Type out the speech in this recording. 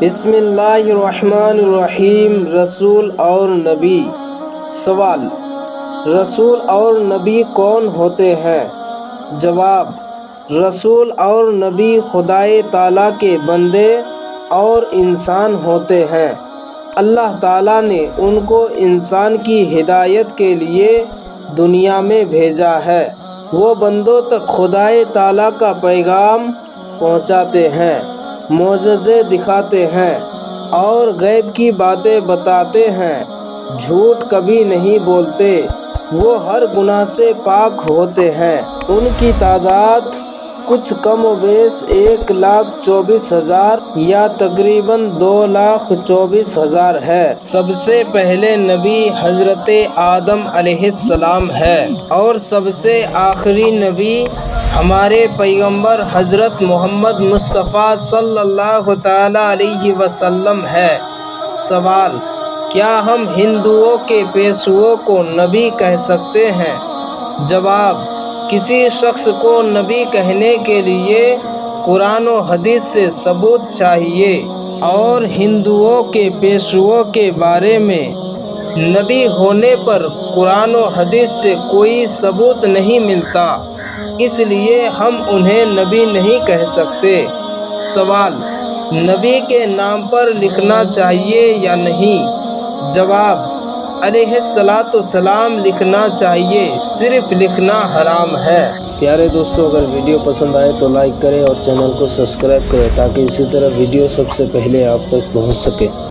بسم اللہ الرحمن الرحیم۔ رسول اور نبی۔ سوال: رسول اور نبی کون ہوتے ہیں؟ جواب: رسول اور نبی خدائے تعالیٰ کے بندے اور انسان ہوتے ہیں۔ اللہ تعالیٰ نے ان کو انسان کی ہدایت کے لیے دنیا میں بھیجا ہے۔ وہ بندوں تک خدائے تعالیٰ کا پیغام پہنچاتے ہیں، معجزے دکھاتے ہیں اور غیب کی باتیں بتاتے ہیں۔ جھوٹ کبھی نہیں بولتے۔ وہ ہر گناہ سے پاک ہوتے ہیں۔ ان کی تعداد کچھ کم و بیش 1,24,000 یا تقریباً 2,24,000 ہے۔ سب سے پہلے نبی حضرت آدم علیہ السلام ہے اور سب سے آخری نبی ہمارے پیغمبر حضرت محمد مصطفیٰ صلی اللہ تعالیٰ علیہ وسلم ہے۔ سوال: کیا ہم ہندوؤں کے پیشوا کو نبی کہہ سکتے ہیں؟ جواب: کسی شخص کو نبی کہنے کے لیے قرآن و حدیث سے ثبوت چاہیے، اور ہندوؤں کے پیشوا کے بارے میں نبی ہونے پر قرآن و حدیث سے کوئی ثبوت نہیں ملتا، اس لیے ہم انہیں نبی نہیں کہہ سکتے۔ سوال: نبی کے نام پر لکھنا چاہیے یا نہیں؟ جواب: علیہ الصلاۃ والسلام لکھنا چاہیے، صرف لکھنا حرام ہے۔ پیارے دوستو، اگر ویڈیو پسند آئے تو لائک کریں اور چینل کو سبسکرائب کریں تاکہ اسی طرح ویڈیو سب سے پہلے آپ تک پہنچ سکے۔